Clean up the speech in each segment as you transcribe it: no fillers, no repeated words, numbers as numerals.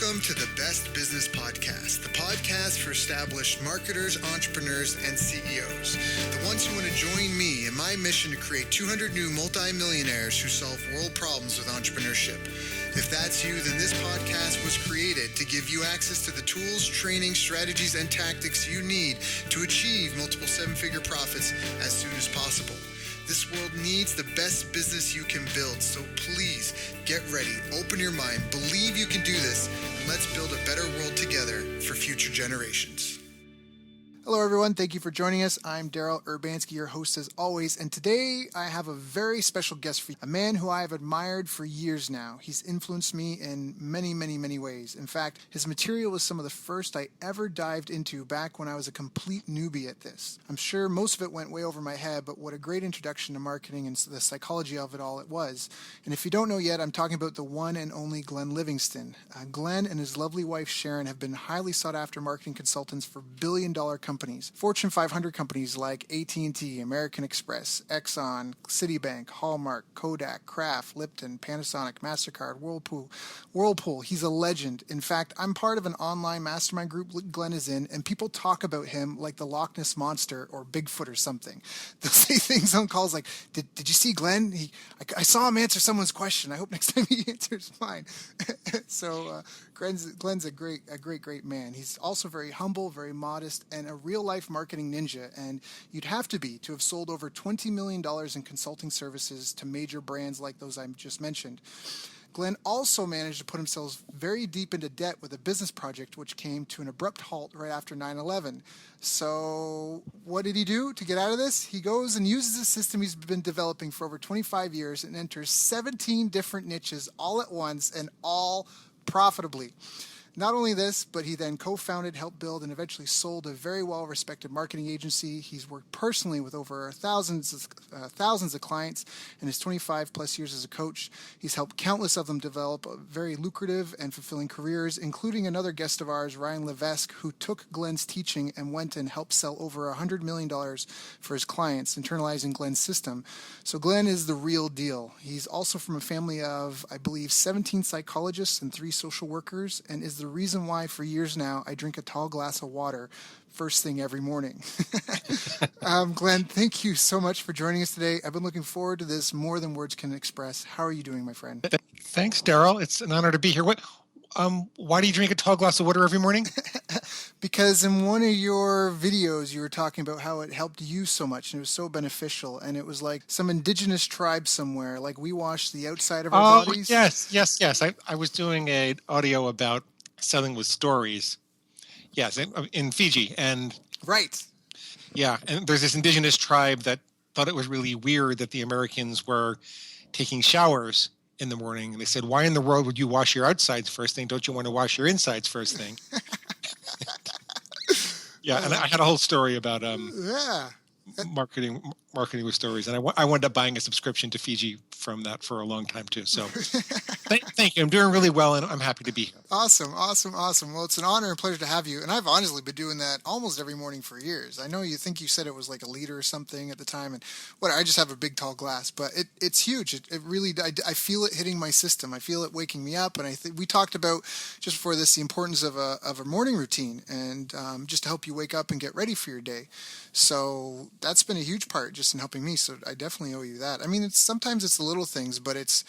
Welcome to the Best Business Podcast, the podcast for established marketers, entrepreneurs, and CEOs. The ones who want to join me in my mission to create 200 new multimillionaires who solve world problems with entrepreneurship. If that's you, then this podcast was created to give you access to the tools, training, strategies, and tactics you need to achieve multiple seven-figure profits as soon as possible. This world needs the best business you can build, so please get ready, open your mind, believe you can do this, and let's build a better world together for future generations. Hello, everyone. Thank you for joining us. I'm Daryl Urbanski, your host as always, and today I have a very special guest for you, a man who I have admired for years now. He's influenced me in many, many, many ways. In fact, his material was some of the first I ever dived into back when I was a complete newbie at this. I'm sure most of it went way over my head, but what a great introduction to marketing and the psychology of it all it was. And if you don't know yet, I'm talking about the one and only Glenn Livingston. Glenn and his lovely wife Sharon have been highly sought after marketing consultants for billion-dollar companies. Fortune 500 companies like AT&T, American Express, Exxon, Citibank, Hallmark, Kodak, Kraft, Lipton, Panasonic, MasterCard, Whirlpool. He's a legend. In fact, I'm part of an online mastermind group Glenn is in, and people talk about him like the Loch Ness Monster or Bigfoot or something. They'll say things on calls like, did you see Glenn? I saw him answer someone's question. I hope next time he answers mine. So Glenn's a great man. He's also very humble, very modest, and a real-life marketing ninja, and you'd have to have sold over $20 million in consulting services to major brands like those I just mentioned. Glenn also managed to put himself very deep into debt with a business project which came to an abrupt halt right after 9/11. So what did he do to get out of this? He goes and uses a system he's been developing for over 25 years and enters 17 different niches all at once and all profitably. Not only this, but he then co-founded, helped build, and eventually sold a very well-respected marketing agency. He's worked personally with over thousands of clients in his 25-plus years as a coach. He's helped countless of them develop very lucrative and fulfilling careers, including another guest of ours, Ryan Levesque, who took Glenn's teaching and went and helped sell over $100 million for his clients, internalizing Glenn's system. So Glenn is the real deal. He's also from a family of, I believe, 17 psychologists and 3 social workers, and is the reason why for years now I drink a tall glass of water first thing every morning. Glenn, thank you so much for joining us today. I've been looking forward to this more than words can express. How are you doing, my friend? Thanks, Daryl. It's an honor to be here. Why do you drink a tall glass of water every morning? Because in one of your videos, you were talking about how it helped you so much and it was so beneficial. And it was like some indigenous tribe somewhere, like we wash the outside of our bodies. Yes. I was doing an audio about selling with stories. Yes, in Fiji. And right. Yeah, and there's this indigenous tribe that thought it was really weird that the Americans were taking showers in the morning. And they said, why in the world would you wash your outsides first thing? Don't you want to wash your insides first thing? Yeah, and I had a whole story about marketing with stories, and I wound up buying a subscription to Fiji from that for a long time too. So thank you. I'm doing really well, and I'm happy to be here. Awesome. Well, it's an honor and pleasure to have you. And I've honestly been doing that almost every morning for years. I know you said it was like a liter or something at the time, and I just have a big tall glass, but it's huge. It really, I feel it hitting my system. I feel it waking me up. And I think we talked about just before this the importance of a morning routine and just to help you wake up and get ready for your day. So that's been a huge part just in helping me. So I definitely owe you that. I mean, sometimes it's the little things, but it's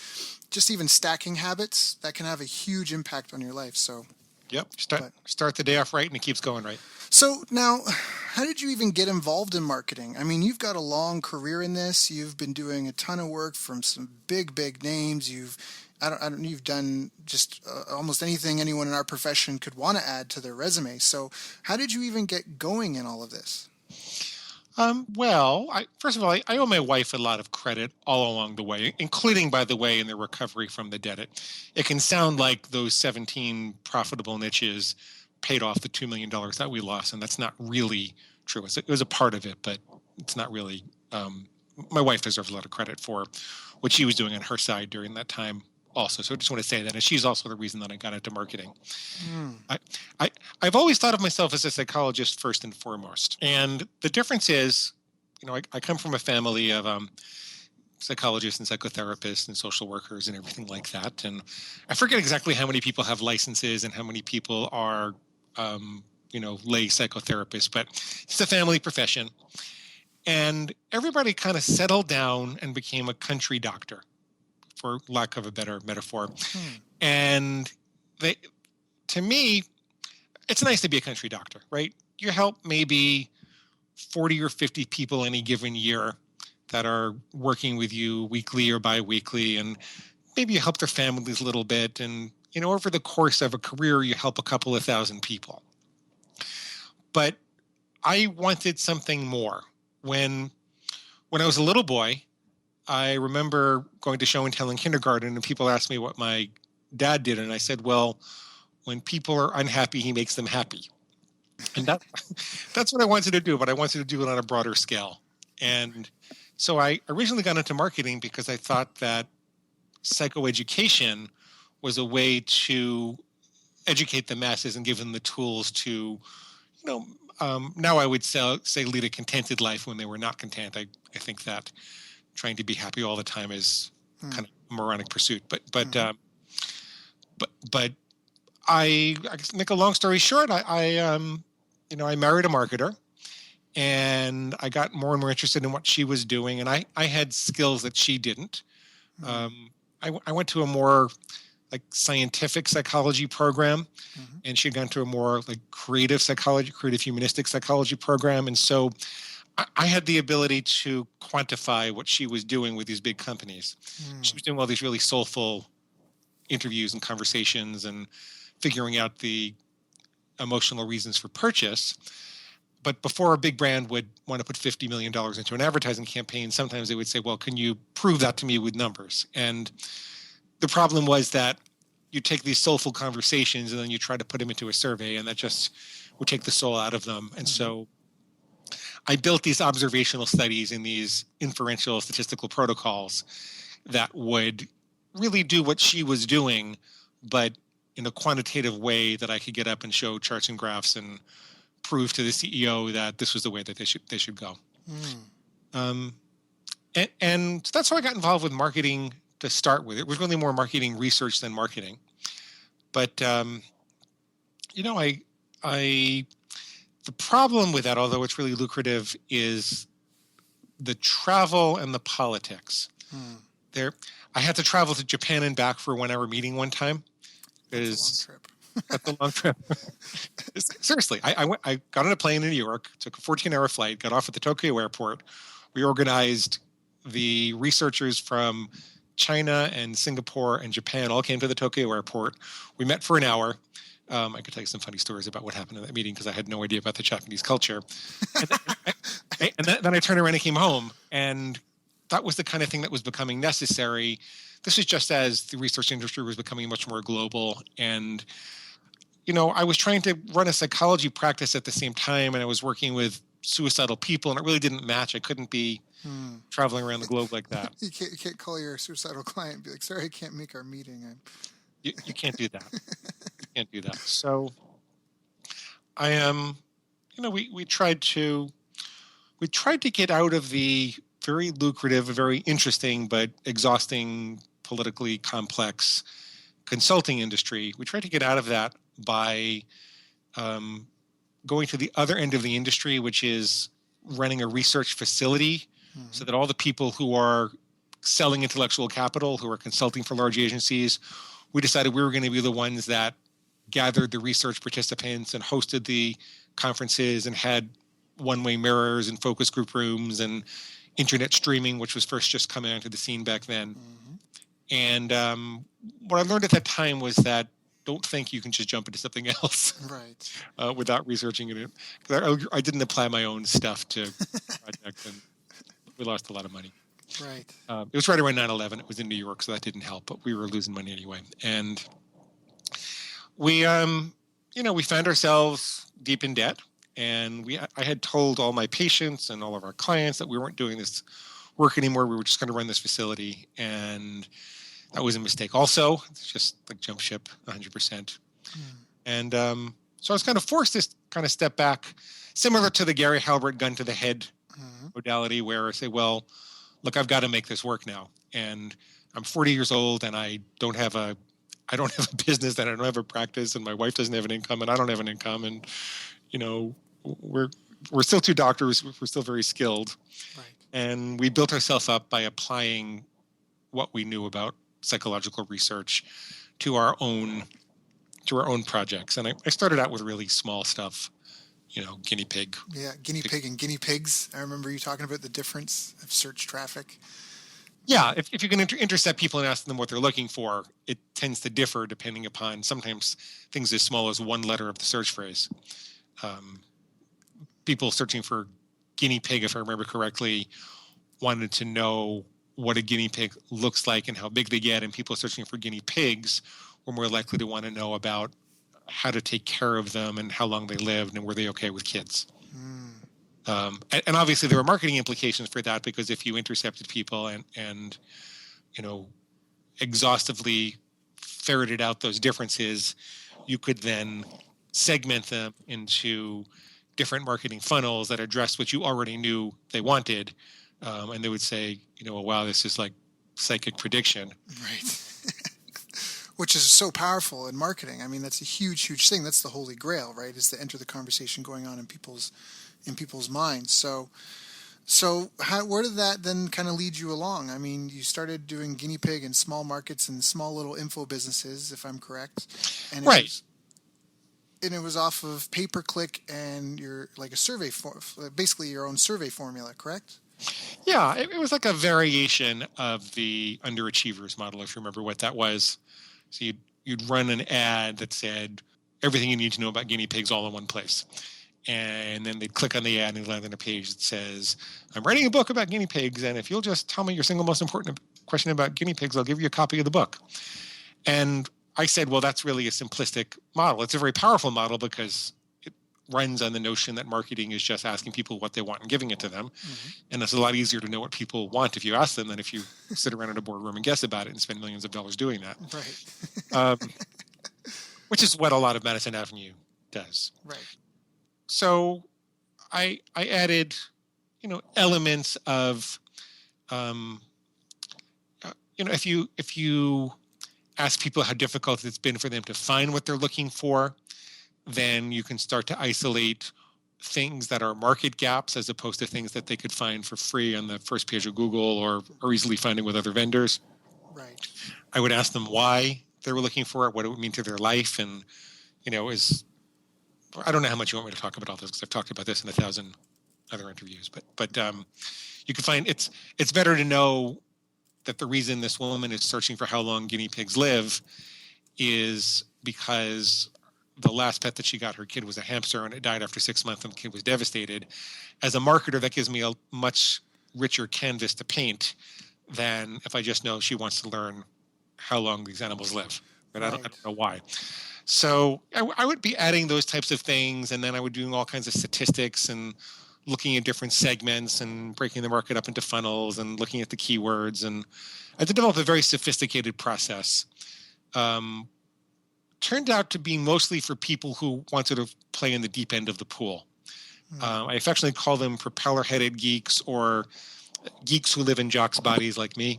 just even stacking habits that can have a huge impact on your life. So, yep. Start the day off right and it keeps going right. So now, how did you even get involved in marketing? I mean, you've got a long career in this. You've been doing a ton of work from some big names. You've done just almost anything anyone in our profession could want to add to their resume. So how did you even get going in all of this? First of all, I owe my wife a lot of credit all along the way, including, by the way, in the recovery from the debt. It can sound like those 17 profitable niches paid off the $2 million that we lost, and that's not really true. It was a part of it, but it's not really. My wife deserves a lot of credit for what she was doing on her side during that time also. So I just want to say that. And she's also the reason that I got into marketing. I've always thought of myself as a psychologist first and foremost. And the difference is, I come from a family of psychologists and psychotherapists and social workers and everything like that. And I forget exactly how many people have licenses and how many people are, lay psychotherapists, but it's a family profession. And everybody kind of settled down and became a country doctor, for lack of a better metaphor. And to me, it's nice to be a country doctor, right? You help maybe 40 or 50 people any given year that are working with you weekly or biweekly, and maybe you help their families a little bit. And, over the course of a career, you help a couple of thousand people. But I wanted something more. When I was a little boy, I remember going to show and tell in kindergarten, and people asked me what my dad did. And I said, well, when people are unhappy, he makes them happy. And that's what I wanted to do, but I wanted to do it on a broader scale. And so I originally got into marketing because I thought that psychoeducation was a way to educate the masses and give them the tools to, now I would say lead a contented life when they were not content. I think that trying to be happy all the time is kind of a moronic pursuit. But I guess, make a long story short, I married a marketer, and I got more and more interested in what she was doing, and I had skills that she didn't. I went to a more scientific psychology program, and she had gone to a more creative psychology, creative humanistic psychology program, and so I had the ability to quantify what she was doing with these big companies. She was doing all these really soulful interviews and conversations and figuring out the emotional reasons for purchase. But before a big brand would want to put $50 million into an advertising campaign, sometimes they would say, well, can you prove that to me with numbers? And the problem was that you take these soulful conversations and then you try to put them into a survey, and that just would take the soul out of them. And so I built these observational studies in these inferential statistical protocols that would really do what she was doing, but in a quantitative way that I could get up and show charts and graphs and prove to the CEO that this was the way that they should go. And that's how I got involved with marketing to start with. It was really more marketing research than marketing. But the problem with that, although it's really lucrative, is the travel and the politics. I had to travel to Japan and back for a 1-hour meeting one time. That's a long trip. That's a long trip. Seriously, I got on a plane in New York, took a 14-hour flight, got off at the Tokyo airport. We organized the researchers from China and Singapore and Japan all came to the Tokyo airport. We met for an hour. I could tell you some funny stories about what happened in that meeting because I had no idea about the Japanese culture. And then I turned around and came home, and that was the kind of thing that was becoming necessary. This is just as the research industry was becoming much more global. And, I was trying to run a psychology practice at the same time, and I was working with suicidal people, and it really didn't match. I couldn't be traveling around the globe like that. You can't call your suicidal client and be like, sorry, I can't make our meeting. You can't do that. You can't do that. So I am, we tried to get out of the very lucrative, very interesting, but exhausting, politically complex consulting industry. We tried to get out of that by going to the other end of the industry, which is running a research facility so that all the people who are selling intellectual capital, who are consulting for large agencies, we decided we were going to be the ones that gathered the research participants and hosted the conferences and had one-way mirrors and focus group rooms and internet streaming, which was first just coming onto the scene back then. And what I learned at that time was that don't think you can just jump into something else without researching it. I didn't apply my own stuff to the project, and we lost a lot of money. Right. It was right around 9/11. It was in New York, so that didn't help, but we were losing money anyway. And we found ourselves deep in debt. And I had told all my patients and all of our clients that we weren't doing this work anymore. We were just going to run this facility. And that was a mistake. Also, it's just jump ship 100%. And so I was kind of forced to kind of step back, similar to the Gary Halbert gun to the head modality, where I say, well, look, I've got to make this work now. And I'm 40 years old, and I don't have a business, and I don't have a practice, and my wife doesn't have an income, and I don't have an income. And, we're still two doctors. We're still very skilled. Right. And we built ourselves up by applying what we knew about psychological research to our own projects. And I started out with really small stuff, guinea pig. Yeah, guinea pig and guinea pigs. I remember you talking about the difference of search traffic. Yeah, if you can intercept people and ask them what they're looking for, it tends to differ depending upon sometimes things as small as one letter of the search phrase. People searching for guinea pig, if I remember correctly, wanted to know what a guinea pig looks like and how big they get, and people searching for guinea pigs were more likely to want to know about how to take care of them and how long they lived and were they okay with kids. And obviously there were marketing implications for that, because if you intercepted people and exhaustively ferreted out those differences, you could then segment them into different marketing funnels that address what you already knew they wanted. And they would say, wow, this is like psychic prediction. Right. Which is so powerful in marketing. I mean, that's a huge, huge thing. That's the holy grail, right? Is to enter the conversation going on in people's minds. So where did that then kind of lead you along? I mean, you started doing guinea pig in small markets and small little info businesses, if I'm correct. And right. It was off of pay-per-click and your like a survey basically your own survey formula, correct? Yeah, it was like a variation of the underachievers model, if you remember what that was. So you'd run an ad that said everything you need to know about guinea pigs all in one place. And then they'd click on the ad and land on a page that says, I'm writing a book about guinea pigs, and if you'll just tell me your single most important question about guinea pigs, I'll give you a copy of the book. And I said, well, that's really a simplistic model. It's a very powerful model because it runs on the notion that marketing is just asking people what they want and giving it to them. Mm-hmm. And it's a lot easier to know what people want if you ask them than if you sit around in a boardroom and guess about it and spend millions of dollars doing that. Right. Which is what a lot of Madison Avenue does. Right. So I added, elements of, if you ask people how difficult it's been for them to find what they're looking for, then you can start to isolate things that are market gaps as opposed to things that they could find for free on the first page of Google or easily finding with other vendors. Right. I would ask them why they were looking for it, what it would mean to their life, and I don't know how much you want me to talk about all this because I've talked about this in 1,000 other interviews, but you can find it's better to know that the reason this woman is searching for how long guinea pigs live is because the last pet that she got, her kid, was a hamster, and it died after 6 months, and the kid was devastated. As a marketer, that gives me a much richer canvas to paint than if I just know she wants to learn how long these animals live. But right. I don't know why. So I would be adding those types of things, and then I would do all kinds of statistics and looking at different segments and breaking the market up into funnels and looking at the keywords. And I had to develop a very sophisticated process. Turned out to be mostly for people who wanted to play in the deep end of the pool. I affectionately call them propeller-headed geeks or geeks who live in jocks' bodies like me.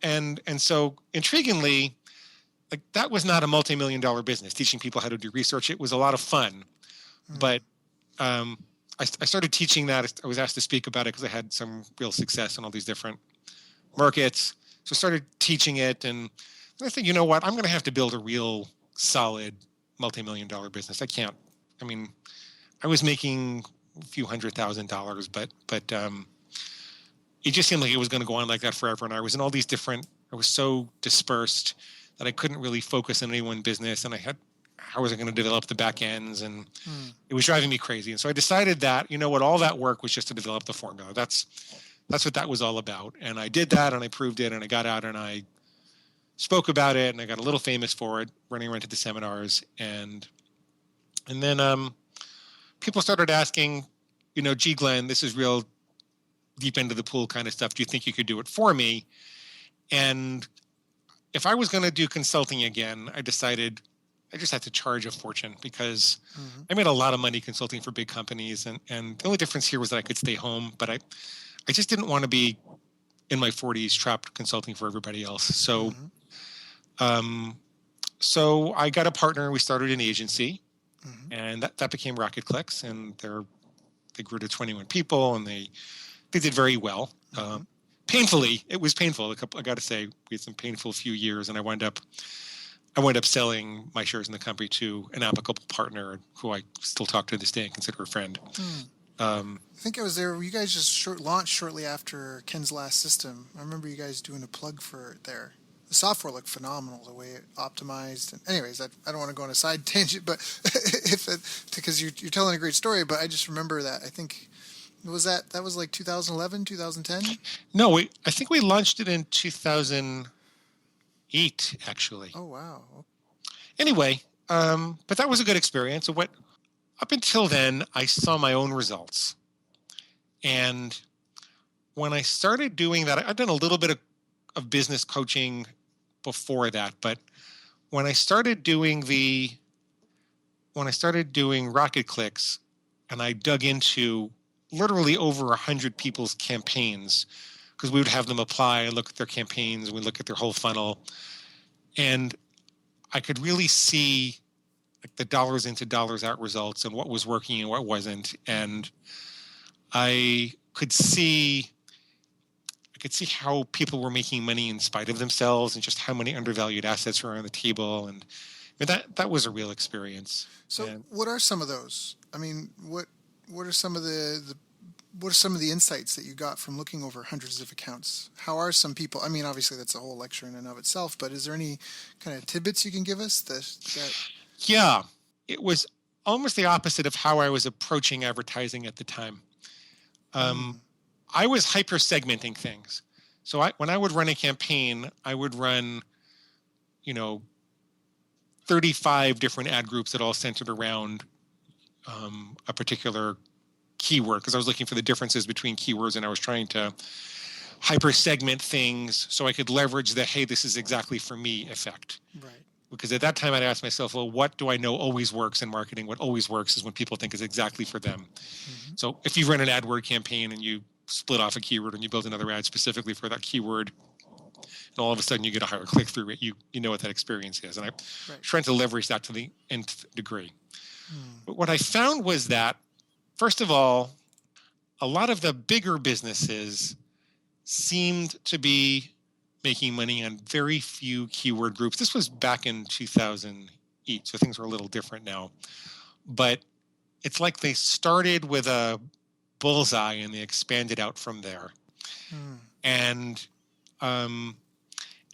And so intriguingly, like that was not a multi-million-dollar business. Teaching people how to do research, it was a lot of fun, but I started teaching that. I was asked to speak about it because I had some real success in all these different markets. So I started teaching it, and I think, you know what, I'm going to have to build a real solid multi-million-dollar business. I was making a few $100,000, but it just seemed like it was going to go on like that forever. And I was in all these different, I was so dispersed that I couldn't really focus on any one business. And how was I going to develop the back ends? And it was driving me crazy. And so I decided that, all that work was just to develop the formula. That's what that was all about. And I did that, and I proved it, and I got out and I spoke about it, and I got a little famous for it, running around to the seminars. And then people started asking, gee, Glenn, this is real deep into the pool kind of stuff. Do you think you could do it for me? And if I was going to do consulting again, I decided I just had to charge a fortune because Mm-hmm. I made a lot of money consulting for big companies. And the only difference here was that I could stay home, but I just didn't want to be in my 40s trapped consulting for everybody else. So, Mm-hmm. so I got a partner. We started an agency, Mm-hmm. and that became Rocket Clicks, and they grew to 21 people, and they did very well. Mm-hmm. Painfully, it was painful. I got to say, we had some painful few years, and I wound up selling my shares in the company to an amicable partner who I still talk to this day and consider a friend. I think I was there. You guys just launched shortly after Ken's last system. I remember you guys doing a plug for it there. The software looked phenomenal, the way it optimized. And anyways, I don't want to go on a side tangent, but because you're telling a great story. But I just remember that. I think that was like 2011, 2010. No, I think we launched it in 2008, actually. Oh wow. Anyway, but that was a good experience. Up until then, I saw my own results. And when I started doing that, I'd done a little bit of business coaching before that. But when I started doing Rocket Clicks, and I dug into literally over 100 people's campaigns, because we would have them apply and look at their campaigns, we look at their whole funnel. And I could really see like the dollars into dollars out results and what was working and what wasn't. And I could see how people were making money in spite of themselves and just how many undervalued assets were on the table. And that was a real experience. So what are some of those? I mean, what are some of what are some of the insights that you got from looking over hundreds of accounts? How are some people? I mean, obviously that's a whole lecture in and of itself, but is there any kind of tidbits you can give us that? Yeah, it was almost the opposite of how I was approaching advertising at the time. I was hyper segmenting things. So when I would run a campaign, I would run, 35 different ad groups that all centered around a particular keyword, because I was looking for the differences between keywords, and I was trying to hyper segment things so I could leverage the, hey, this is exactly for me effect. Right. Because at that time I'd ask myself, well, what do I know always works in marketing? What always works is when people think it's exactly for them. Mm-hmm. So if you run an AdWord campaign and you split off a keyword and you build another ad specifically for that keyword, and all of a sudden you get a higher click-through rate, you know what that experience is. And I'm trying to leverage that to the nth degree. But what I found was that, first of all, a lot of the bigger businesses seemed to be making money on very few keyword groups. This was back in 2008, so things were a little different now. But it's like they started with a bullseye and they expanded out from there. And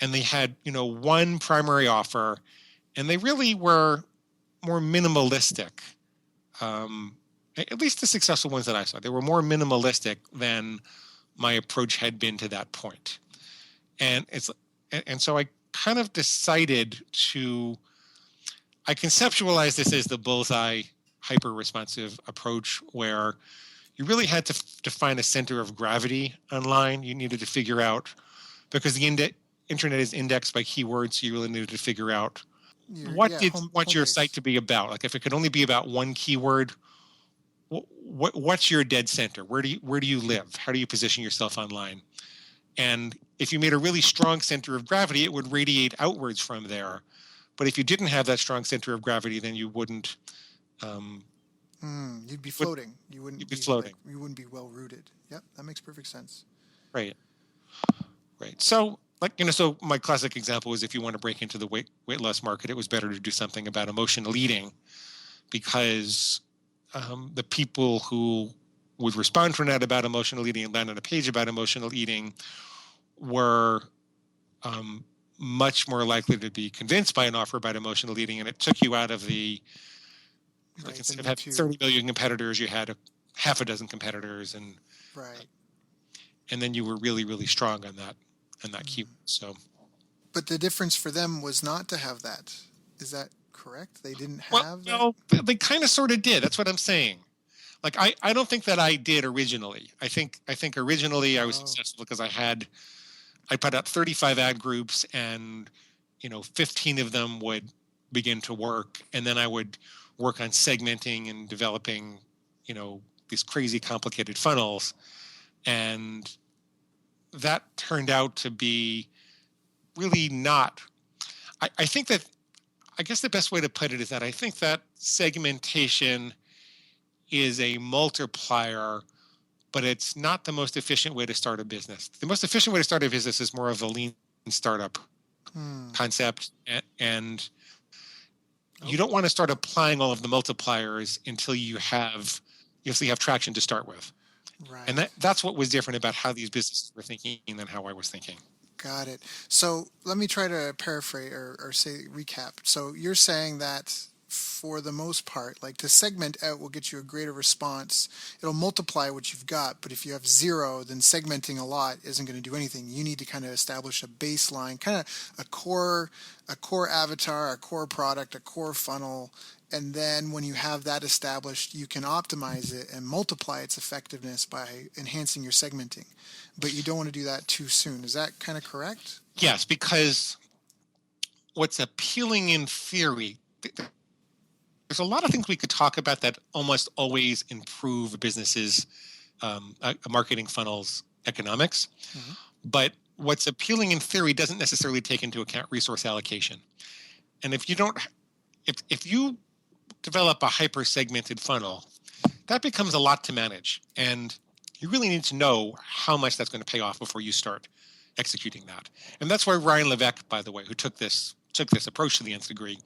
they had, one primary offer, and they really were more minimalistic. At least the successful ones that I saw, they were more minimalistic than my approach had been to that point. And so I kind of decided I conceptualized this as the bullseye hyper-responsive approach, where you really had to find a center of gravity online. You needed to figure out, because the internet is indexed by keywords, so you really needed to figure out what you want your site to be about. Like if it could only be about one keyword, what's your dead center? Where do you live? How do you position yourself online? And if you made a really strong center of gravity, it would radiate outwards from there. But if you didn't have that strong center of gravity, then you wouldn't. You'd be floating. You wouldn't be floating. You wouldn't be well rooted. Yep, that makes perfect sense. Right. So, so my classic example is if you want to break into the weight loss market, it was better to do something about emotional eating, because the people who would respond to an ad about emotional eating and land on a page about emotional eating were much more likely to be convinced by an offer about emotional eating, and it took you out of the instead of having 30 million competitors, you had half a dozen competitors, and and then you were really, really strong on that keyword. So, but the difference for them was not to have that. Is that correct? They didn't have that? No, they kind of sort of did. That's what I'm saying. Like, I don't think that I did originally. I think originally I was successful because I put out 35 ad groups, and 15 of them would begin to work. And then I would work on segmenting and developing, these crazy complicated funnels. And that turned out to be really not. I think that, I guess the best way to put it is that I think that segmentation is a multiplier, but it's not the most efficient way to start a business. The most efficient way to start a business is more of a lean startup concept. And you don't want to start applying all of the multipliers until you have traction to start with. Right. And that's what was different about how these businesses were thinking than how I was thinking. Got it. So let me try to paraphrase or recap. So you're saying that for the most part, like to segment out will get you a greater response. It'll multiply what you've got, but if you have zero, then segmenting a lot isn't going to do anything. You need to kind of establish a baseline, kind of a core avatar, a core product, a core funnel. And then when you have that established, you can optimize it and multiply its effectiveness by enhancing your segmenting. But you don't want to do that too soon. Is that kind of correct? Yes, because what's appealing in theory, there's a lot of things we could talk about that almost always improve businesses' marketing funnels economics. Mm-hmm. But what's appealing in theory doesn't necessarily take into account resource allocation. And if you develop a hyper-segmented funnel, that becomes a lot to manage. And you really need to know how much that's going to pay off before you start executing that. And that's why Ryan Levesque, by the way, who took this approach to the nth degree,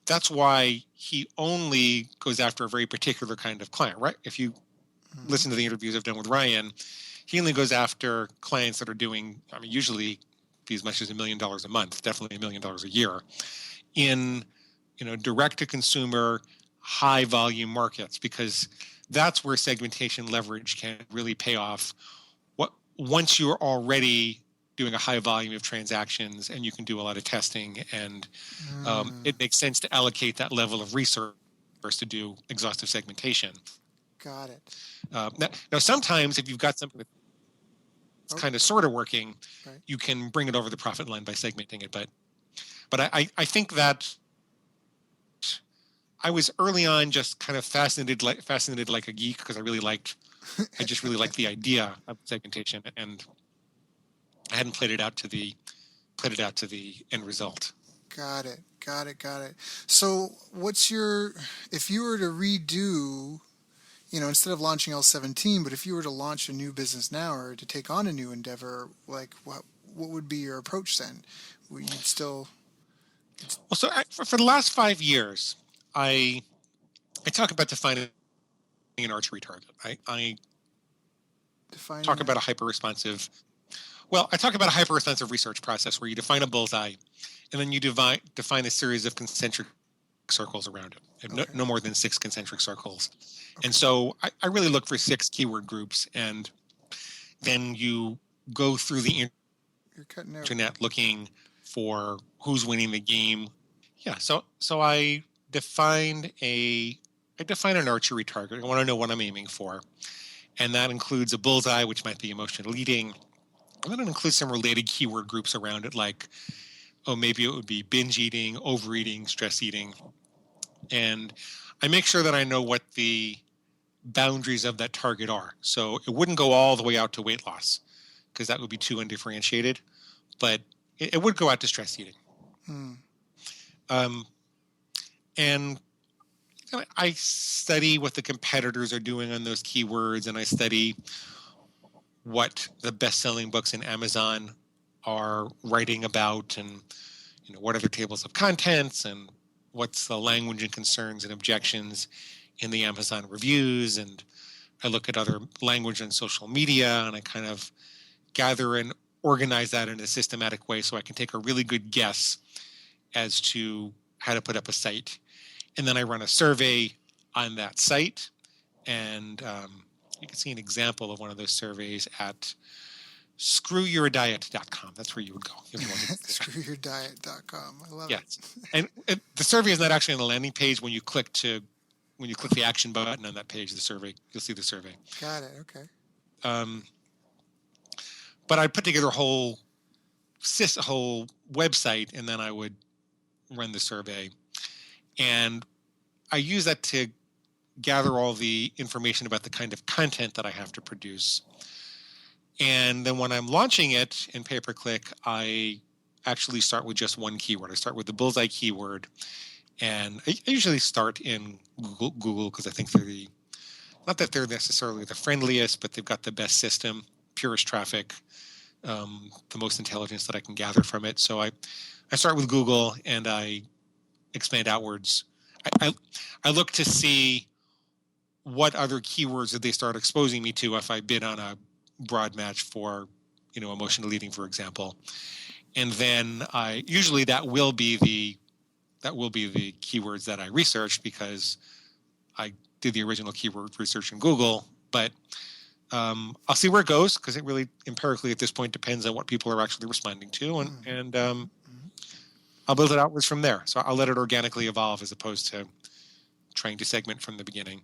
that's why he only goes after a very particular kind of client, right? If you listen to the interviews I've done with Ryan, he only goes after clients that are doing, usually be as much as $1 million a month, definitely $1 million a year, in direct to consumer, high volume markets, because that's where segmentation leverage can really pay off. Once you're already doing a high volume of transactions and you can do a lot of testing, and it makes sense to allocate that level of resource to do exhaustive segmentation. Got it. Now, sometimes if you've got something that's kind of sort of working, right, you can bring it over the profit line by segmenting it. But I think that I was early on just kind of fascinated like a geek, because I just really liked the idea of segmentation, and I hadn't played it out to the end result. Got it. So if you were to redo, instead of launching L17, but if you were to launch a new business now or to take on a new endeavor, like what would be your approach then? Would you still? Well, so for the last 5 years, I talk about defining an archery target. I talk about a hyper-responsive. Well, I talk about a hyper-responsive research process where you define a bullseye, and then you define a series of concentric circles around it, and no more than 6 concentric circles. Okay. And so I really look for 6 keyword groups, and then you go through the internet looking for who's winning the game. Yeah, so I define an archery target. I want to know what I'm aiming for, and that includes a bullseye, which might be emotional eating. And then it includes some related keyword groups around it, like, maybe it would be binge eating, overeating, stress eating. And I make sure that I know what the boundaries of that target are. So it wouldn't go all the way out to weight loss, because that would be too undifferentiated, but it would go out to stress eating. And I study what the competitors are doing on those keywords, and I study what the best-selling books in Amazon are writing about, and what are their tables of contents, and what's the language and concerns and objections in the Amazon reviews. And I look at other language on social media, and I kind of gather and organize that in a systematic way so I can take a really good guess as to how to put up a site. And then I run a survey on that site, and you can see an example of one of those surveys at screwyourdiet.com. That's where you would go. Screwyourdiet.com. I love it. And the survey is not actually on the landing page. When you click the action button on that page, you'll see the survey. Got it. Okay. But I put together a whole website, and then I would run the survey. And I use that to gather all the information about the kind of content that I have to produce. And then when I'm launching it in pay-per-click, I actually start with just one keyword. I start with the bullseye keyword. And I usually start in Google because I think they're not that they're necessarily the friendliest, but they've got the best system, purest traffic, the most intelligence that I can gather from it. So I start with Google and I expand outwards. I look to see what other keywords that they start exposing me to if I bid on a broad match for, emotional leading, for example. And then usually that will be the keywords that I researched because I did the original keyword research in Google. But I'll see where it goes because it really empirically at this point depends on what people are actually responding to, and I'll build it outwards from there. So I'll let it organically evolve as opposed to trying to segment from the beginning.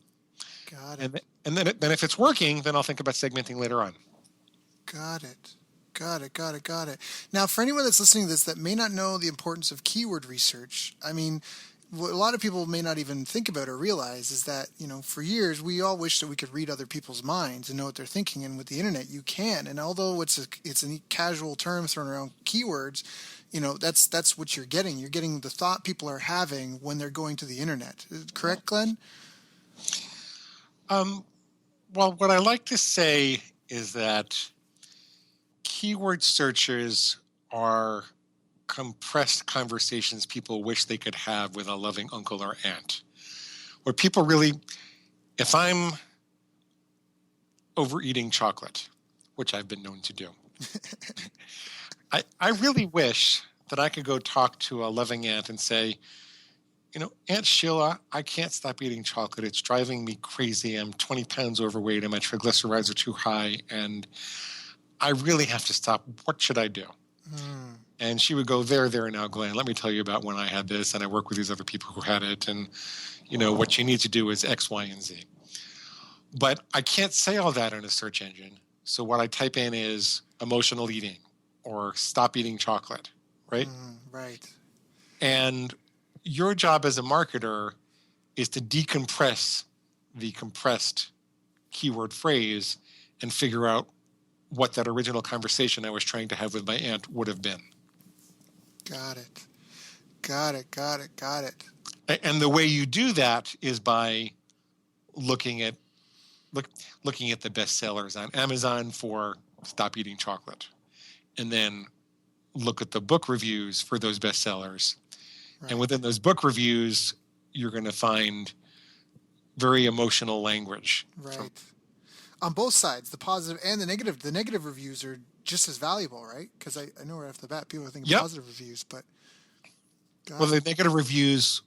Got it. And then if it's working, then I'll think about segmenting later on. Got it. Now, for anyone that's listening to this that may not know the importance of keyword research, I mean, what a lot of people may not even think about or realize is that, for years, we all wish that we could read other people's minds and know what they're thinking. And with the internet, you can. And although it's a casual term thrown around keywords, that's what you're getting. You're getting the thought people are having when they're going to the internet. Correct, Glenn? Well, what I like to say is that keyword searches are compressed conversations people wish they could have with a loving uncle or aunt. Where people really, if I'm overeating chocolate, which I've been known to do, I really wish that I could go talk to a loving aunt and say, Aunt Sheila, I can't stop eating chocolate. It's driving me crazy. I'm 20 pounds overweight and my triglycerides are too high and I really have to stop. What should I do? And she would go, there now, Glenn. Let me tell you about when I had this and I work with these other people who had it. And, what you need to do is X, Y, and Z. But I can't say all that in a search engine. So what I type in is emotional eating or stop eating chocolate, right? Right. And your job as a marketer is to decompress the compressed keyword phrase and figure out what that original conversation I was trying to have with my aunt would have been. Got it. And the way you do that is by looking at the bestsellers on Amazon for stop eating chocolate, and then look at the book reviews for those bestsellers. Right. And within those book reviews, you're going to find very emotional language. Right. On both sides, the positive and the negative. The negative reviews are just as valuable, right? Because I know right off the bat, people think positive reviews, but... the negative reviews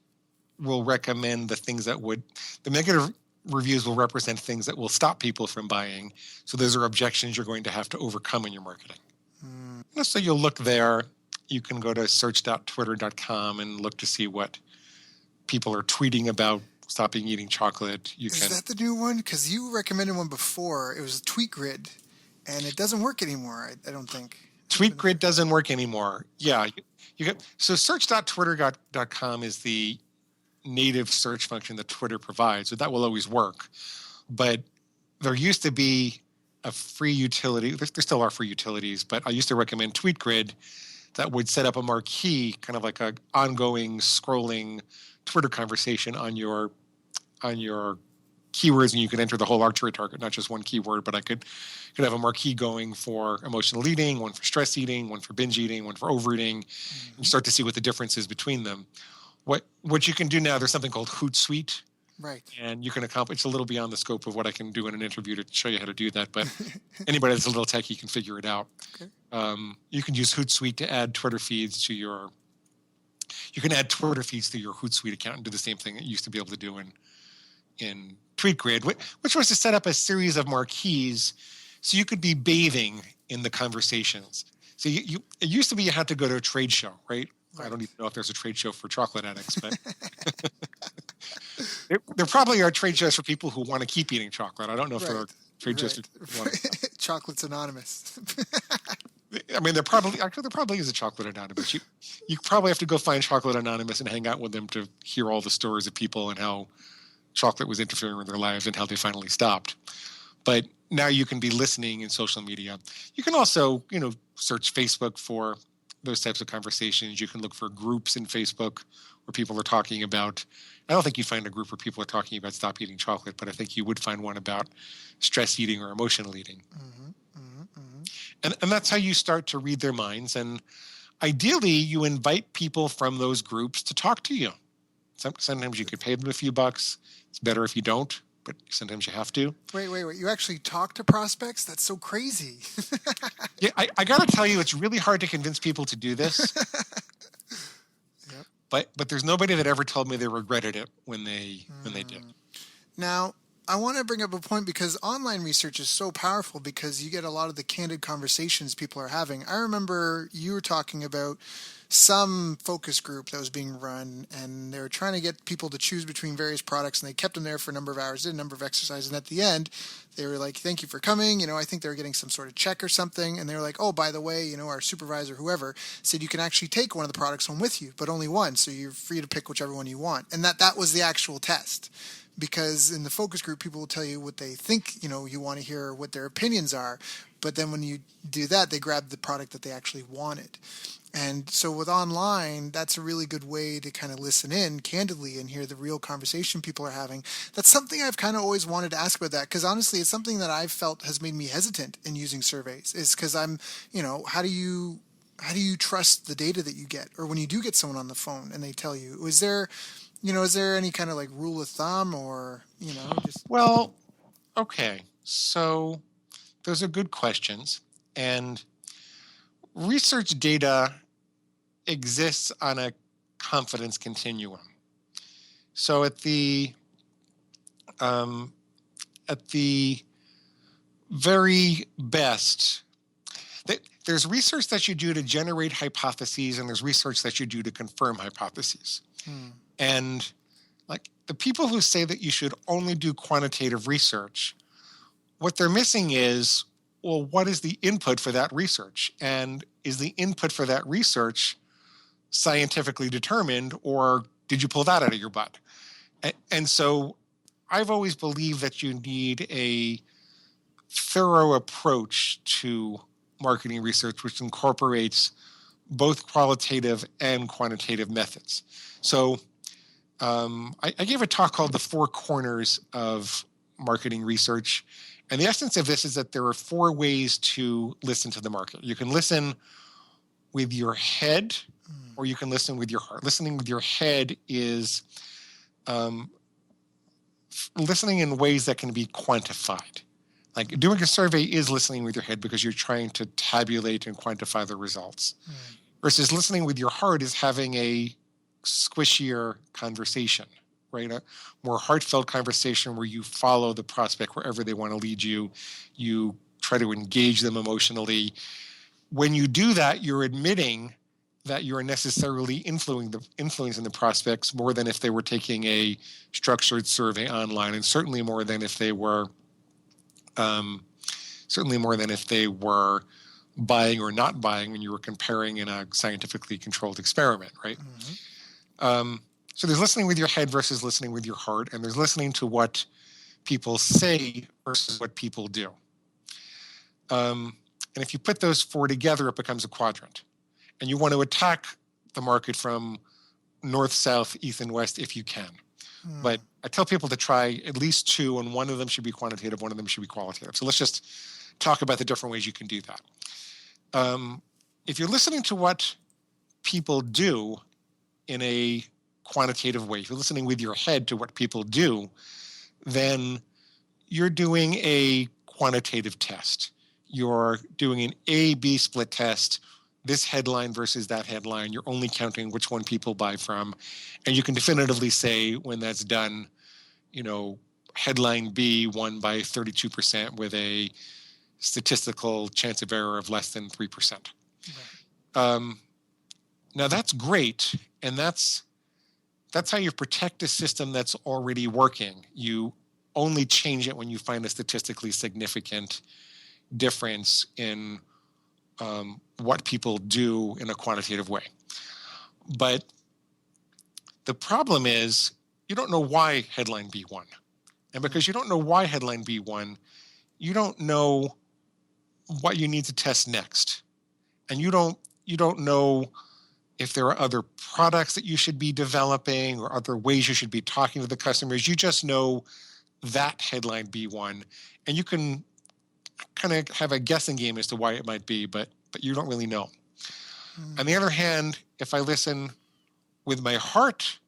will recommend the things that would... The negative reviews will represent things that will stop people from buying. So those are objections you're going to have to overcome in your marketing. So you'll look there. You can go to search.twitter.com and look to see what people are tweeting about stopping eating chocolate. Is that the new one? Because you recommended one before. It was TweetGrid, and it doesn't work anymore, I don't think. TweetGrid doesn't work anymore. Yeah. So search.twitter.com is the native search function that Twitter provides, so that will always work. But there used to be a free utility. There still are free utilities, but I used to recommend TweetGrid that would set up a marquee, kind of like an ongoing scrolling Twitter conversation on your keywords, and you could enter the whole archery target, not just one keyword. But I could have a marquee going for emotional eating, one for stress eating, one for binge eating, one for overeating. Mm-hmm. You start to see what the difference is between them. What you can do now, there's something called Hootsuite. Right. And you can accomplish, it's a little beyond the scope of what I can do in an interview to show you how to do that, but anybody that's a little techie can figure it out. Okay. You can use Hootsuite to add Twitter feeds to your Hootsuite account and do the same thing that you used to be able to do in TweetGrid, which was to set up a series of marquees so you could be bathing in the conversations. So it used to be you had to go to a trade show, right? I don't even know if there's a trade show for chocolate addicts, but there probably are trade shows for people who want to keep eating chocolate. I don't know if there are trade shows for Chocolate's Anonymous. I mean, there probably is a Chocolate Anonymous. You probably have to go find Chocolate Anonymous and hang out with them to hear all the stories of people and how chocolate was interfering with their lives and how they finally stopped. But now you can be listening in social media. You can also, search Facebook for those types of conversations. You can look for groups in Facebook where people are talking about, I don't think you'd find a group where people are talking about stop eating chocolate, but I think you would find one about stress eating or emotional eating. Mm-hmm, mm-hmm, mm-hmm. And that's how you start to read their minds. And ideally, you invite people from those groups to talk to you. Sometimes you could pay them a few bucks. It's better if you don't, but sometimes you have to. Wait. You actually talk to prospects? That's so crazy. Yeah, I got to tell you, it's really hard to convince people to do this. Yep. But there's nobody that ever told me they regretted it when they did. Now, I want to bring up a point because online research is so powerful because you get a lot of the candid conversations people are having. I remember you were talking about some focus group that was being run and they were trying to get people to choose between various products and they kept them there for a number of hours, did a number of exercises, and at the end they were like, thank you for coming. I think they were getting some sort of check or something, and they were like, oh, by the way, our supervisor, whoever, said you can actually take one of the products home with you, but only one, so you're free to pick whichever one you want. And that was the actual test. Because in the focus group, people will tell you what they think, you want to hear, what their opinions are. But then when you do that, they grab the product that they actually wanted. And so with online, that's a really good way to kind of listen in candidly and hear the real conversation people are having. That's something I've kind of always wanted to ask about that, because honestly, it's something that I've felt has made me hesitant in using surveys, is because I'm, how do you trust the data that you get? Or when you do get someone on the phone and they tell you, is there any kind of like rule of thumb or, just... Well, okay. So those are good questions. And research data exists on a confidence continuum. So at the very best, there's research that you do to generate hypotheses and there's research that you do to confirm hypotheses. And like the people who say that you should only do quantitative research, what they're missing is, well, what is the input for that research? And is the input for that research scientifically determined, or did you pull that out of your butt? And so I've always believed that you need a thorough approach to marketing research, which incorporates both qualitative and quantitative methods. So I gave a talk called The Four Corners of Marketing Research. And the essence of this is that there are four ways to listen to the market. You can listen with your head, or you can listen with your heart. Listening with your head is listening in ways that can be quantified. Like doing a survey is listening with your head because you're trying to tabulate and quantify the results. Versus listening with your heart is having a squishier conversation, right? A more heartfelt conversation where you follow the prospect wherever they want to lead you. You try to engage them emotionally. When you do that, you're admitting that you're necessarily influencing the prospects more than if they were taking a structured survey online, and certainly more than if they were buying or not buying when you were comparing in a scientifically controlled experiment, right? So there's listening with your head versus listening with your heart, and there's listening to what people say versus what people do. And if you put those four together, it becomes a quadrant. And you want to attack the market from north, south, east, and west if you can. But I tell people to try at least two, and one of them should be quantitative, one of them should be qualitative. So let's just talk about the different ways you can do that. If you're listening to what people do in a quantitative way, if you're listening with your head to what people do, then you're doing a quantitative test. You're doing an A-B split test, this headline versus that headline. You're only counting which one people buy from. And you can definitively say when that's done, headline B won by 32% with a statistical chance of error of less than 3%. Right. Now that's great. And that's how you protect a system that's already working. You only change it when you find a statistically significant difference in what people do in a quantitative way. But the problem is you don't know why headline B won. And because you don't know why headline B won, you don't know what you need to test next. And you don't know if there are other products that you should be developing or other ways you should be talking to the customers. You just know that headline B won. And you can kind of have a guessing game as to why it might be, but you don't really know. On the other hand, if I listen with my heart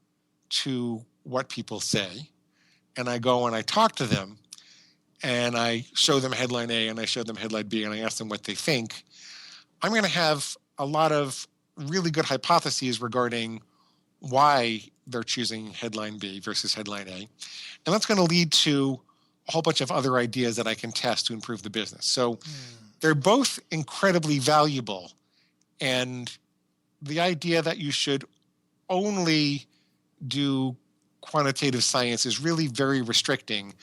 to what people say, and I go and I talk to them, and I show them headline A and I show them headline B and I ask them what they think, I'm going to have a lot of really good hypotheses regarding why they're choosing headline B versus headline A. And that's going to lead to a whole bunch of other ideas that I can test to improve the business. So they're both incredibly valuable. And the idea that you should only do quantitative science is really very restricting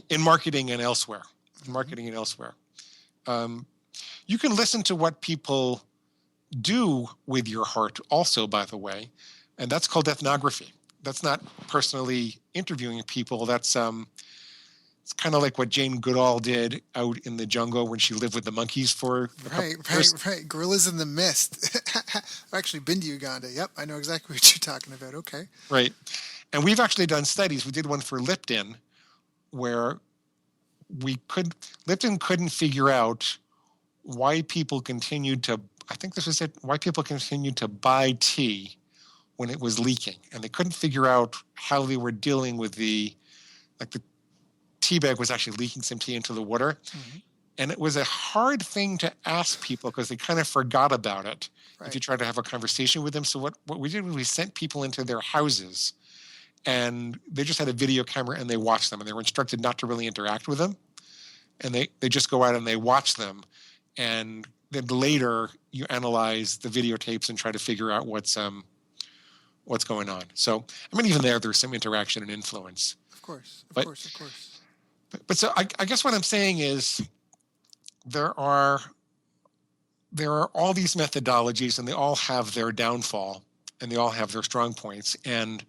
in marketing and elsewhere. You can listen to what people do with your heart also, by the way, and that's called ethnography. That's not personally interviewing people. That's it's kind of like what Jane Goodall did out in the jungle when she lived with the monkeys for right. Gorillas in the mist. I've actually been to Uganda. Yep, I know exactly what you're talking about. Okay. Right. And we've actually done studies. We did one for Lipton where Lipton couldn't figure out why people continued to, I think this was it, why people continued to buy tea when it was leaking. And they couldn't figure out how they were dealing with the tea bag was actually leaking some tea into the water. Mm-hmm. And it was a hard thing to ask people because they kind of forgot about it if you tried to have a conversation with them. So what we did was we sent people into their houses and they just had a video camera and they watched them and they were instructed not to really interact with them. And they just go out and they watch them. And then later you analyze the videotapes and try to figure out what's going on. So, I mean, even there's some interaction and influence. Of course. But so I guess what I'm saying is there are all these methodologies and they all have their downfall and they all have their strong points. And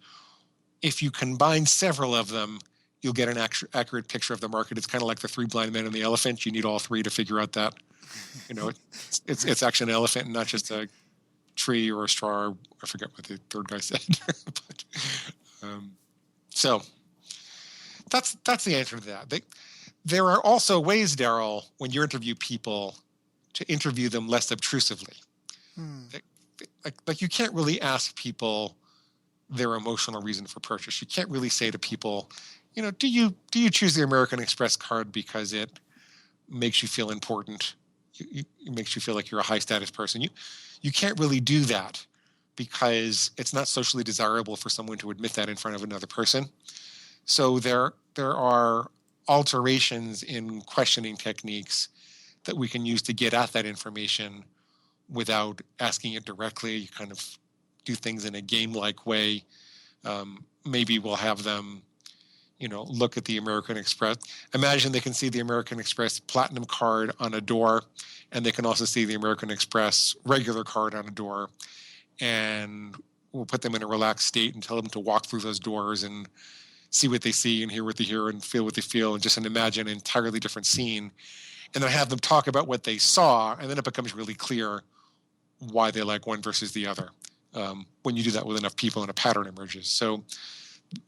if you combine several of them, you'll get an accurate picture of the market. It's kind of like the three blind men and the elephant. You need all three to figure out that, it's actually an elephant and not just a tree or a straw. Or I forget what the third guy said. So that's the answer to that. There are also ways, Daryl, when you interview people, to interview them less obtrusively. Like you can't really ask people their emotional reason for purchase. You can't really say to people, do you choose the American Express card because it makes you feel important? It makes you feel like you're a high status person. You can't really do that because it's not socially desirable for someone to admit that in front of another person. So there are alterations in questioning techniques that we can use to get at that information without asking it directly. You kind of do things in a game-like way. Maybe we'll have them, look at the American Express. Imagine they can see the American Express Platinum card on a door, and they can also see the American Express regular card on a door. And we'll put them in a relaxed state and tell them to walk through those doors and see what they see and hear what they hear and feel what they feel and just imagine an entirely different scene. And then have them talk about what they saw, and then it becomes really clear why they like one versus the other. When you do that with enough people and a pattern emerges. So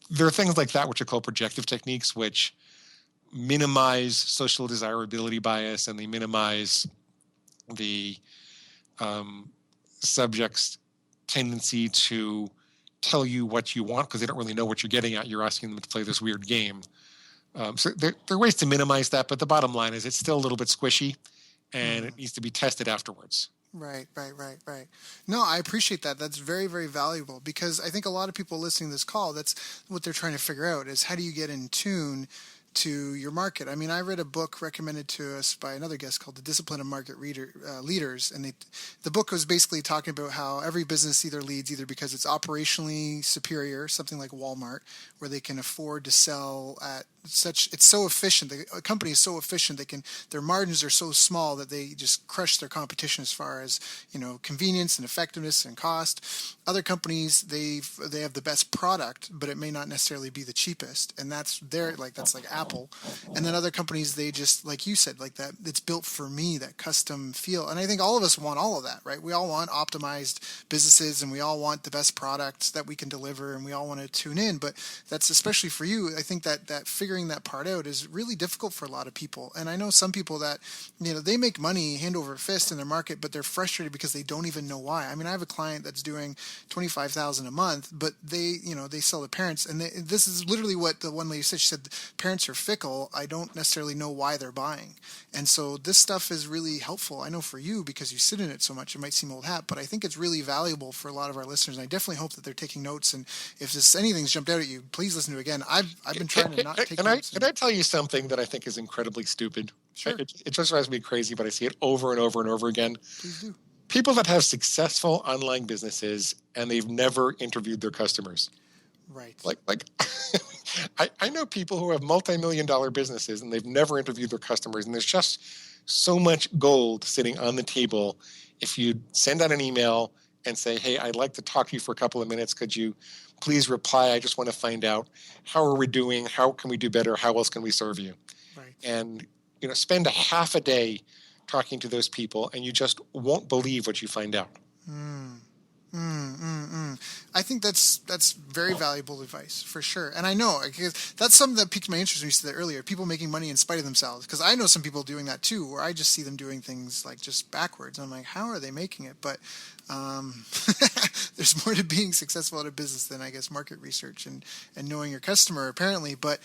there are things like that which are called projective techniques, which minimize social desirability bias and they minimize the subject's tendency to tell you what you want because they don't really know what you're getting at. You're asking them to play this weird game. So there are ways to minimize that, but the bottom line is it's still a little bit squishy and it needs to be tested afterwards. Right. No, I appreciate that. That's very, very valuable because I think a lot of people listening to this call, that's what they're trying to figure out is how do you get in tune to your market. I mean, I read a book recommended to us by another guest called The Discipline of Market Leaders. And the book was basically talking about how every business either leads either because it's operationally superior, something like Walmart, where they can afford to sell at it's so efficient. The company is so efficient. Their margins are so small that they just crush their competition as far as, convenience and effectiveness and cost. Other companies, they have the best product, but it may not necessarily be the cheapest. And that's like Apple. And then other companies, they just, like you said, like that, it's built for me, that custom feel. And I think all of us want all of that, right? We all want optimized businesses, and we all want the best products that we can deliver, and we all want to tune in. But that's especially for you. I think that figuring that part out is really difficult for a lot of people. And I know some people that, they make money hand over fist in their market, but they're frustrated because they don't even know why. I mean, I have a client that's doing $25,000 a month, but they sell to parents. And this is literally what the one lady said. She said, parents are fickle. I don't necessarily know why they're buying. And so this stuff is really helpful. I know for you, because you sit in it so much, it might seem old hat, but I think it's really valuable for a lot of our listeners. And I definitely hope that they're taking notes. And if anything's jumped out at you, please listen to it again. I've been trying to not take notes. Can I tell you something that I think is incredibly stupid? Sure. It just drives me crazy, but I see it over and over and over again. Please do. People that have successful online businesses and they've never interviewed their customers. Right. Like I know people who have multi-million-dollar businesses and they've never interviewed their customers, and there's just so much gold sitting on the table. If you send out an email and say, hey, I'd like to talk to you for a couple of minutes, could you please reply? I just want to find out, how are we doing? How can we do better? How else can we serve you? Right. And, spend a half a day talking to those people, and you just won't believe what you find out. I think that's very valuable advice, for sure. And I know, because that's something that piqued my interest when you said that earlier, people making money in spite of themselves. Because I know some people doing that too, where I just see them doing things like just backwards. I'm like, how are they making it? But there's more to being successful at a business than, I guess, market research and knowing your customer, apparently. But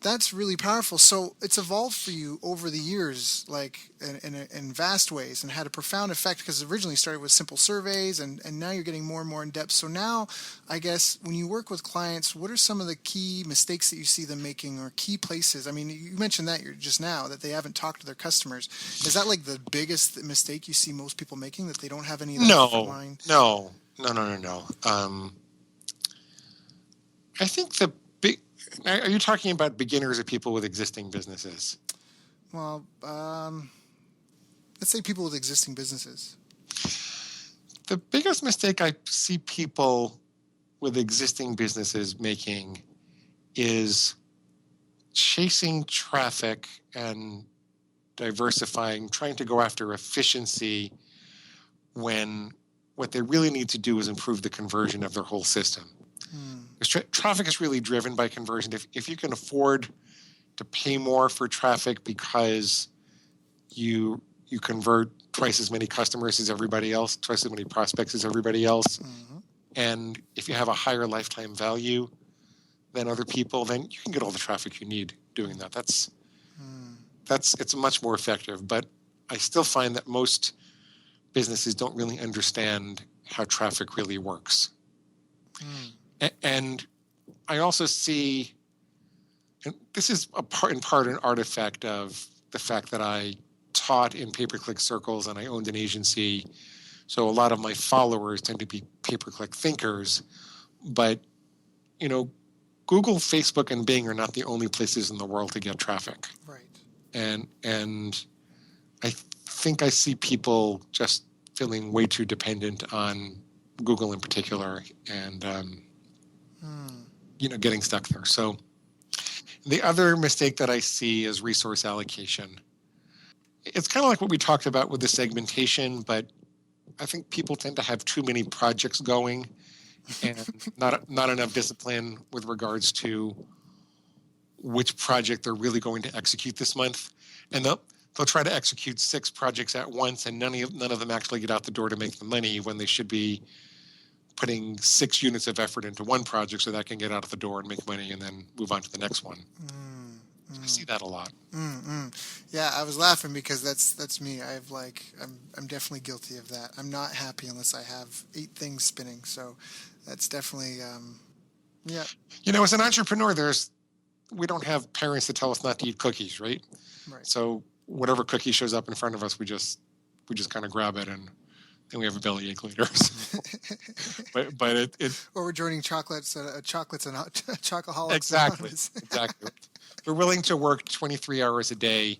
that's really powerful. So it's evolved for you over the years, like in vast ways, and had a profound effect, because originally started with simple surveys, and now you're getting more and more in depth. So now, I guess, when you work with clients, what are some of the key mistakes that you see them making, or key places? I mean, you mentioned that just now, that they haven't talked to their customers. Is that like the biggest mistake you see most people making, that they don't have any of that frontline? No. I think are you talking about beginners or people with existing businesses? Well, let's say people with existing businesses. The biggest mistake I see people with existing businesses making is chasing traffic and diversifying, trying to go after efficiency, when what they really need to do is improve the conversion of their whole system. Traffic is really driven by conversion. If you can afford to pay more for traffic because you convert twice as many customers as everybody else, twice as many prospects as everybody else, and if you have a higher lifetime value than other people, then you can get all the traffic you need doing that. It's much more effective. But I still find that most businesses don't really understand how traffic really works. And I also see, and this is in part an artifact of the fact that I taught in pay-per-click circles and I owned an agency. So a lot of my followers tend to be pay-per-click thinkers. But, Google, Facebook, and Bing are not the only places in the world to get traffic. Right. And I think I see people just feeling way too dependent on Google in particular, and getting stuck there. So the other mistake that I see is resource allocation. It's kind of like what we talked about with the segmentation, but I think people tend to have too many projects going and not enough discipline with regards to which project they're really going to execute this month. And they'll try to execute 6 projects at once, and none of them actually get out the door to make the money, when they should be putting 6 units of effort into one project so that can get out of the door and make money and then move on to the next one. I see that a lot. Yeah, I was laughing because that's me. I'm definitely guilty of that. I'm not happy unless I have 8 things spinning. So that's definitely, yeah. As an entrepreneur, we don't have parents that tell us not to eat cookies, right? Right. So whatever cookie shows up in front of us, we just kind of grab it and and we have a bellyache later. So. but it or we're joining chocolates and chocoholics. Exactly. Anonymous. Exactly. We're willing to work 23 hours a day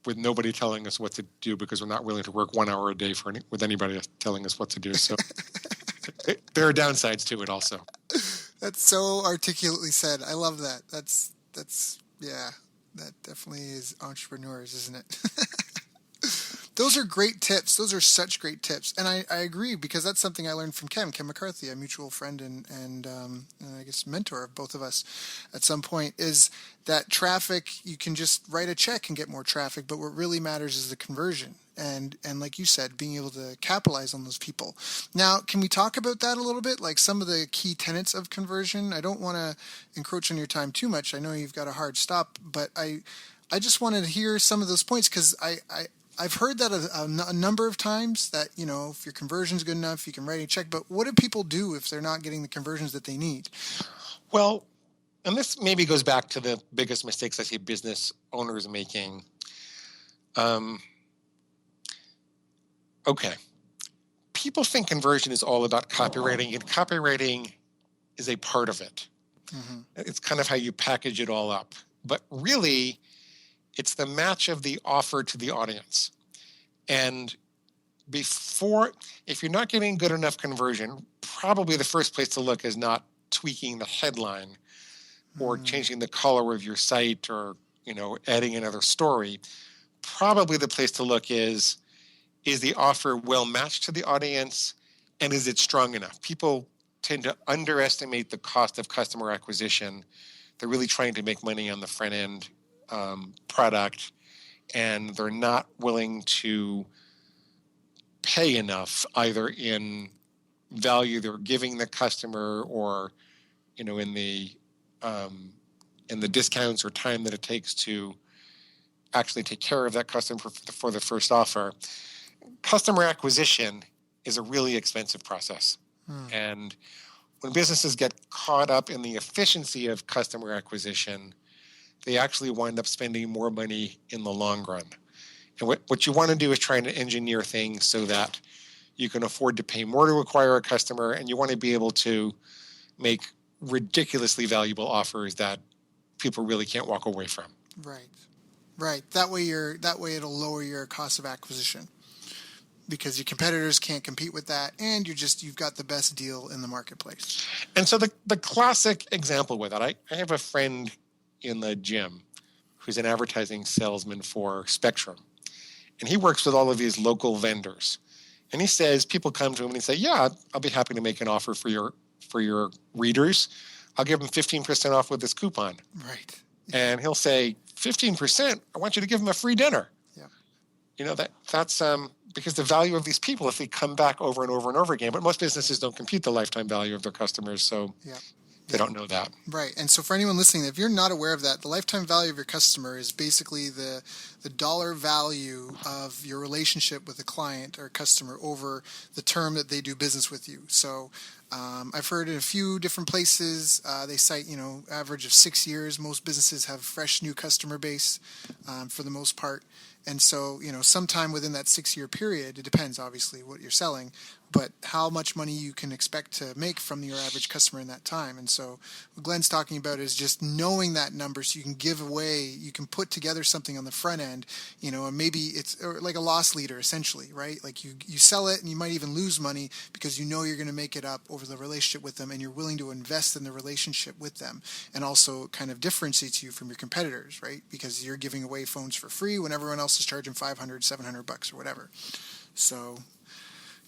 with nobody telling us what to do because we're not willing to work 1 hour a day with anybody telling us what to do. So there are downsides to it also. That's so articulately said. I love that. That's yeah, that definitely is entrepreneurs, isn't it? Those are great tips. Those are such great tips. And I agree, because that's something I learned from Ken McCarthy, a mutual friend and I guess mentor of both of us at some point, is that traffic, you can just write a check and get more traffic, but what really matters is the conversion. And like you said, being able to capitalize on those people. Now, can we talk about that a little bit? Like some of the key tenets of conversion? I don't want to encroach on your time too much. I know you've got a hard stop, but I just wanted to hear some of those points, because I've heard that a number of times, that, if your conversion's good enough, you can write a check. But what do people do if they're not getting the conversions that they need? Well, and this maybe goes back to the biggest mistakes I see business owners making. Okay. People think conversion is all about copywriting, and copywriting is a part of it. Mm-hmm. It's kind of how you package it all up. But really, it's the match of the offer to the audience. And if you're not getting good enough conversion, probably the first place to look is not tweaking the headline or changing the color of your site or, adding another story. Probably the place to look is the offer well matched to the audience, and is it strong enough? People tend to underestimate the cost of customer acquisition. They're really trying to make money on the front end product, and they're not willing to pay enough either in value they're giving the customer or in the discounts or time that it takes to actually take care of that customer for the first offer. Customer acquisition is a really expensive process. And when businesses get caught up in the efficiency of customer acquisition, they actually wind up spending more money in the long run. And what you want to do is try to engineer things so that you can afford to pay more to acquire a customer, and you want to be able to make ridiculously valuable offers that people really can't walk away from. Right. That way it'll lower your cost of acquisition, because your competitors can't compete with that, and you've got the best deal in the marketplace. And so the classic example with that, I have a friend in the gym who's an advertising salesman for Spectrum. And he works with all of these local vendors. And he says, people come to him and they say, yeah, I'll be happy to make an offer for your readers. I'll give them 15% off with this coupon. Right. And he'll say, 15%? I want you to give them a free dinner. Yeah. That's because the value of these people, if they come back over and over and over again, but most businesses don't compute the lifetime value of their customers. So they don't know that. Right. And so for anyone listening, if you're not aware of that, the lifetime value of your customer is basically the dollar value of your relationship with a client or customer over the term that they do business with you. So I've heard in a few different places, they cite, average of 6 years. Most businesses have fresh new customer base for the most part. And so, sometime within that 6-year period, it depends obviously what you're selling, but how much money you can expect to make from your average customer in that time. And so what Glenn's talking about is just knowing that number so you can put together something on the front end, and maybe it's like a loss leader essentially, right? Like you sell it and you might even lose money because you're going to make it up over the relationship with them, and you're willing to invest in the relationship with them, and also kind of differentiates you from your competitors, right? Because you're giving away phones for free when everyone else is charging $500, $700 or whatever. So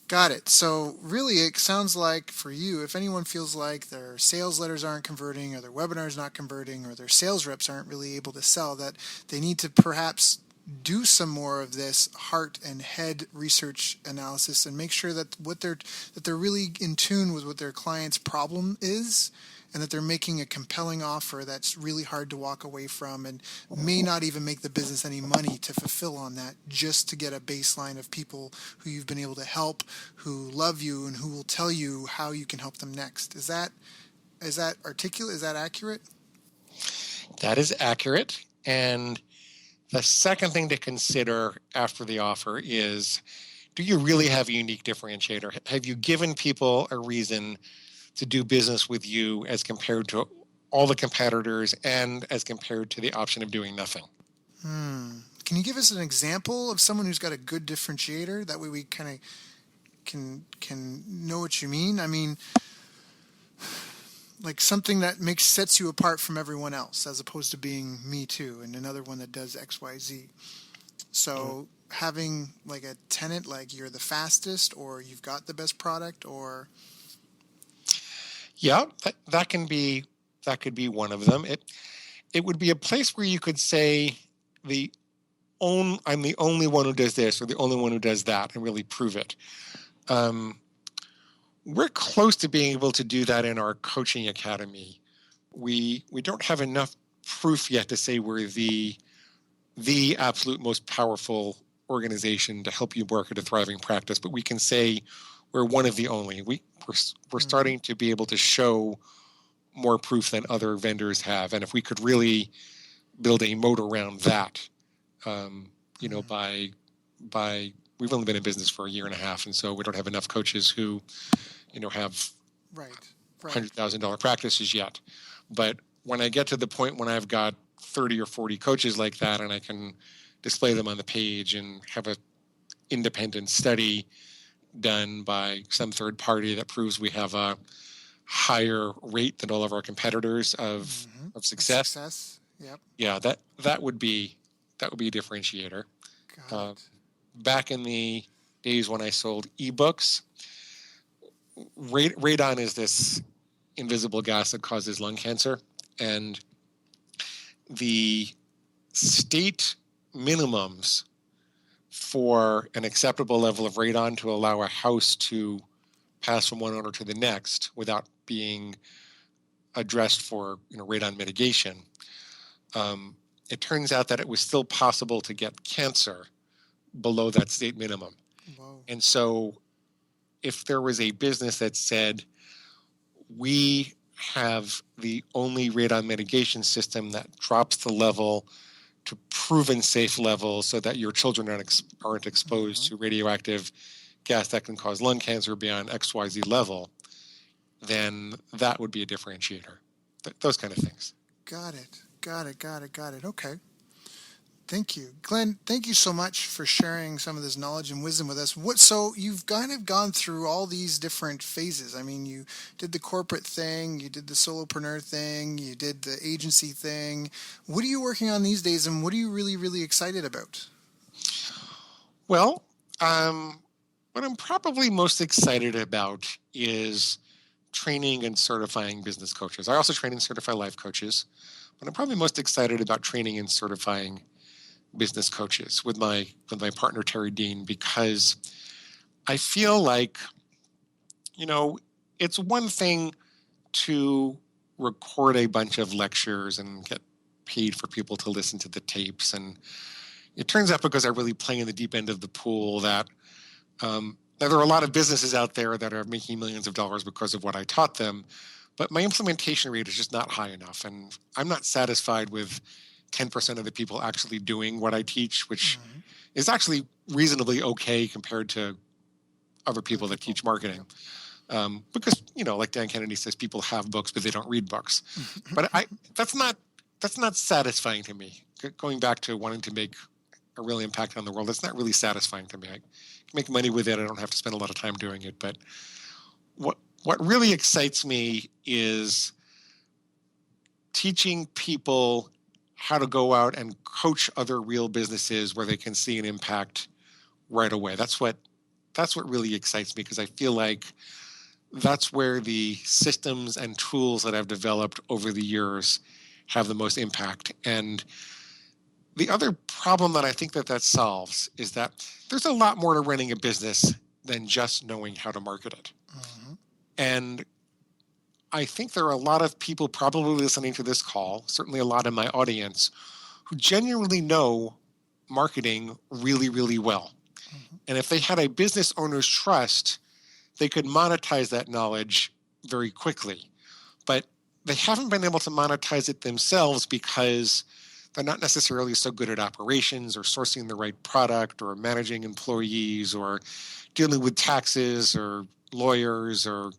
got it. So really, it sounds like for you, if anyone feels like their sales letters aren't converting, or their webinars not converting, or their sales reps aren't really able to sell, that they need to perhaps do some more of this heart and head research analysis and make sure that they're really in tune with what their client's problem is, and that they're making a compelling offer that's really hard to walk away from and may not even make the business any money to fulfill on that, just to get a baseline of people who you've been able to help, who love you, and who will tell you how you can help them next. Is that articulate? Is that accurate? That is accurate. And The second thing to consider after the offer is, do you really have a unique differentiator? Have you given people a reason to do business with you as compared to all the competitors and as compared to the option of doing nothing? Can you give us an example of someone who's got a good differentiator? That way we kind of can know what you mean. I mean, like something that sets you apart from everyone else, as opposed to being me too, and another one that does X, Y, Z. So having like a tenant, like you're the fastest, or you've got the best product, or that could be one of them. It would be a place where you could say I'm the only one who does this or the only one who does that, and really prove it. We're close to being able to do that in our coaching academy. We don't have enough proof yet to say we're the absolute most powerful organization to help you market a thriving practice, but we can say we're one of the only. We're starting to be able to show more proof than other vendors have, and if we could really build a moat around that, by we've only been in business for a year and a half, and so we don't have enough coaches who, have $100,000 practices yet. But when I get to the point when I've got 30 or 40 coaches like that, and I can display them on the page and have an independent study done by some third party that proves we have a higher rate than all of our competitors of success. Yep. Yeah, that would be a differentiator. Back in the days when I sold ebooks, radon is this invisible gas that causes lung cancer, and the state minimums for an acceptable level of radon to allow a house to pass from one owner to the next without being addressed for radon mitigation. It turns out that it was still possible to get cancer below that state minimum. Whoa. And so if there was a business that said, we have the only radon mitigation system that drops the level to proven safe levels so that your children aren't exposed to radioactive gas that can cause lung cancer beyond XYZ level, then that would be a differentiator. Those kind of things. Got it. Okay. Thank you. Glenn, thank you so much for sharing some of this knowledge and wisdom with us. So you've kind of gone through all these different phases. I mean, you did the corporate thing, you did the solopreneur thing, you did the agency thing. What are you working on these days, and what are you really, really excited about? Well, what I'm probably most excited about is training and certifying business coaches. I also train and certify life coaches, but I'm probably most excited about training and certifying business coaches with my partner, Terry Dean, because I feel like, it's one thing to record a bunch of lectures and get paid for people to listen to the tapes. And it turns out, because I really play in the deep end of the pool, that there are a lot of businesses out there that are making millions of dollars because of what I taught them, but my implementation rate is just not high enough. And I'm not satisfied with 10% of the people actually doing what I teach, which is actually reasonably okay compared to other people that teach marketing. Because, like Dan Kennedy says, people have books, but they don't read books. But that's not satisfying to me. Going back to wanting to make a real impact on the world, that's not really satisfying to me. I can make money with it. I don't have to spend a lot of time doing it. But what really excites me is teaching people how to go out and coach other real businesses where they can see an impact right away. That's what really excites me, because I feel like that's where the systems and tools that I've developed over the years have the most impact. And the other problem that I think that solves is that there's a lot more to running a business than just knowing how to market it. And I think there are a lot of people probably listening to this call, certainly a lot in my audience, who genuinely know marketing really, really well. And if they had a business owner's trust, they could monetize that knowledge very quickly. But they haven't been able to monetize it themselves because they're not necessarily so good at operations or sourcing the right product or managing employees or dealing with taxes or lawyers or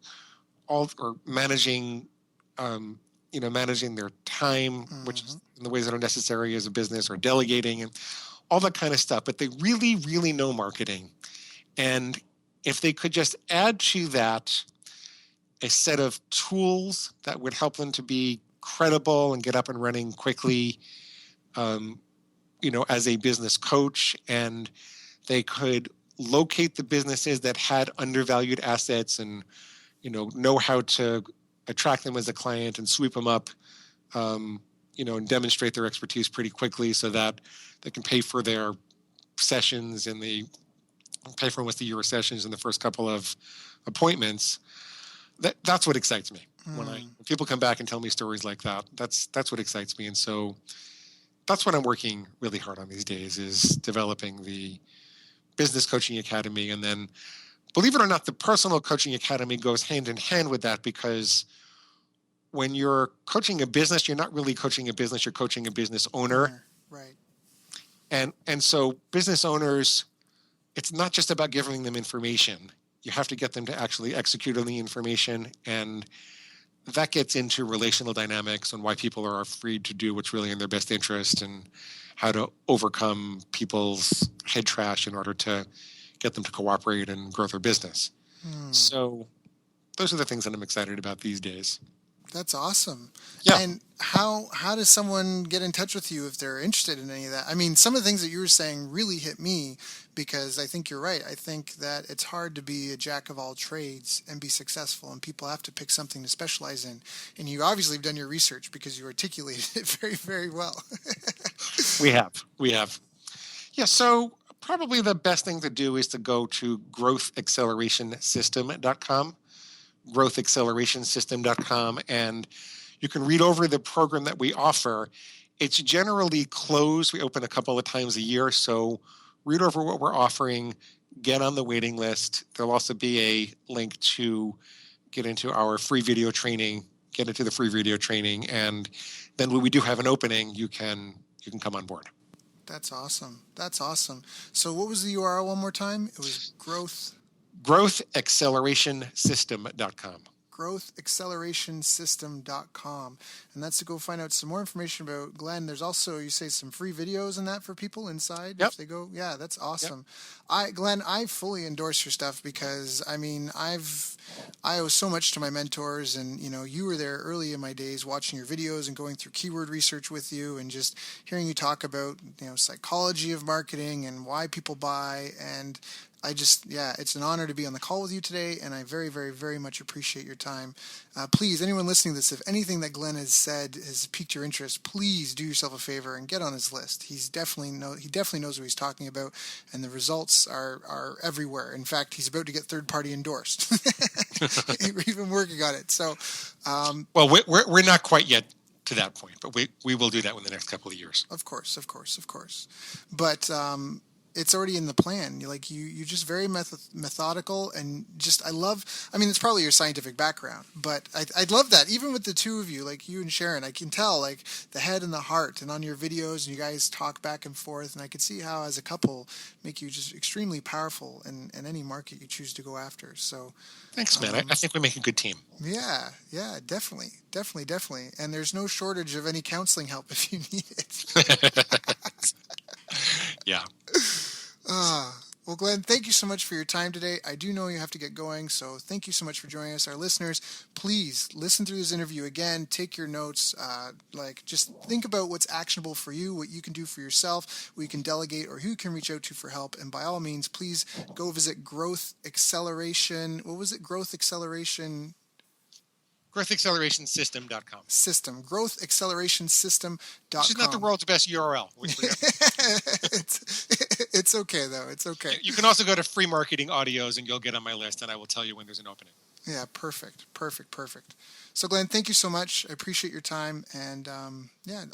managing, managing their time, which is in the ways that are necessary as a business, or delegating and all that kind of stuff. But they really, really know marketing. And if they could just add to that a set of tools that would help them to be credible and get up and running quickly, as a business coach, and they could locate the businesses that had undervalued assets and, know how to attract them as a client and sweep them up, and demonstrate their expertise pretty quickly so that they can pay for their sessions and they pay for almost a year of sessions in the first couple of appointments. That's what excites me. When people come back and tell me stories like that, that's what excites me. And so that's what I'm working really hard on these days, is developing the Business Coaching Academy. And then, believe it or not, the Personal Coaching Academy goes hand in hand with that, because when you're coaching a business, you're not really coaching a business, you're coaching a business owner. Right. And so business owners, it's not just about giving them information. You have to get them to actually execute on the information. And that gets into relational dynamics and why people are afraid to do what's really in their best interest, and how to overcome people's head trash in order to get them to cooperate and grow their business. So those are the things that I'm excited about these days. That's awesome. Yeah. And how does someone get in touch with you if they're interested in any of that? I mean, some of the things that you were saying really hit me, because I think you're right. I think that it's hard to be a jack of all trades and be successful, and people have to pick something to specialize in. And you obviously have done your research, because you articulated it very, very well. We have. Yeah, so probably the best thing to do is to go to growthaccelerationsystem.com. growthaccelerationsystem.com, and you can read over the program that we offer. It's generally closed. We open a couple of times a year, so read over what we're offering, get on the waiting list. There'll also be a link to get into our free video training, and then when we do have an opening, you can come on board. That's awesome. So what was the URL one more time? It was growthaccelerationsystem.com. growthaccelerationsystem.com. And that's to go find out some more information about Glenn. There's also, you say, some free videos and that for people inside. Yep. If they go. Yeah, that's awesome. Yep. Glenn, I fully endorse your stuff, because I mean, I owe so much to my mentors, and you were there early in my days watching your videos and going through keyword research with you, and just hearing you talk about psychology of marketing and why people buy. And it's an honor to be on the call with you today, and I very, very, very much appreciate your time. Please, anyone listening to this, if anything that Glenn has said has piqued your interest, please do yourself a favor and get on his list. He definitely knows what he's talking about, and the results are everywhere. In fact, he's about to get third-party endorsed. We're even working on it. So, well, we're not quite yet to that point, but we will do that in the next couple of years. Of course. But it's already in the plan. You're just very methodical, and just, it's probably your scientific background, but I'd love that. Even with the two of you, like you and Sharon, I can tell the head and the heart, and on your videos, and you guys talk back and forth, and I could see how as a couple make you just extremely powerful in any market you choose to go after. So thanks, man. I think we make a good team. Yeah, definitely. And there's no shortage of any counseling help if you need it. Yeah. Well, Glenn, thank you so much for your time today. I do know you have to get going, so thank you so much for joining us. Our listeners, please listen through this interview again, take your notes, just think about what's actionable for you, what you can do for yourself, what you can delegate, or who you can reach out to for help. And by all means, please go visit Growth Acceleration. What was it? growthaccelerationsystem.com. growthaccelerationsystem.com. Which is not the world's best URL. It's okay, though. It's okay. You can also go to Free Marketing Audios, and you'll get on my list, and I will tell you when there's an opening. Yeah, perfect. So, Glenn, thank you so much. I appreciate your time, and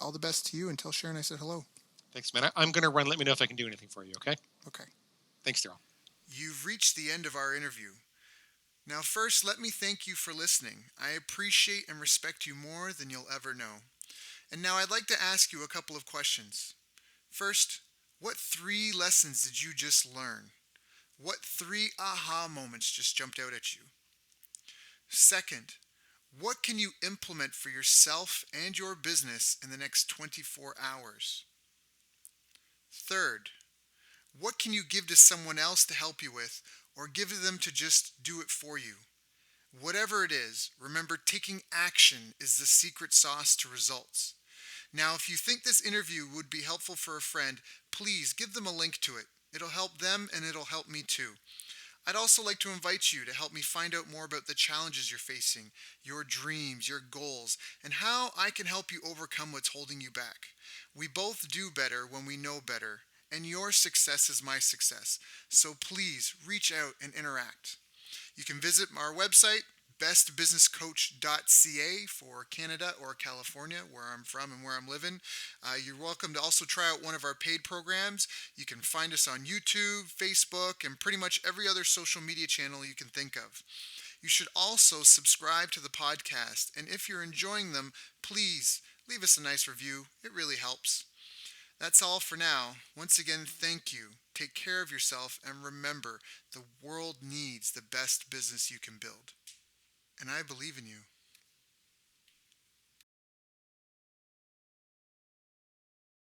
all the best to you, and tell Sharon I said hello. Thanks, man. I'm going to run. Let me know if I can do anything for you, okay? Okay. Thanks, Daryl. You've reached the end of our interview. Now, first, let me thank you for listening. I appreciate and respect you more than you'll ever know. And now I'd like to ask you a couple of questions. First, what 3 lessons did you just learn? What 3 aha moments just jumped out at you? Second, what can you implement for yourself and your business in the next 24 hours? Third, what can you give to someone else to help you with, or give them to just do it for you? Whatever it is, remember, taking action is the secret sauce to results. Now, if you think this interview would be helpful for a friend, please give them a link to it. It'll help them and it'll help me too. I'd also like to invite you to help me find out more about the challenges you're facing, your dreams, your goals, and how I can help you overcome what's holding you back. We both do better when we know better, and your success is my success. So please reach out and interact. You can visit our website, bestbusinesscoach.ca for Canada or California, where I'm from and where I'm living. You're welcome to also try out one of our paid programs. You can find us on YouTube, Facebook, and pretty much every other social media channel you can think of. You should also subscribe to the podcast, and if you're enjoying them, please leave us a nice review. It really helps. That's all for now. Once again, thank you. Take care of yourself, and remember, the world needs the best business you can build. And I believe in you.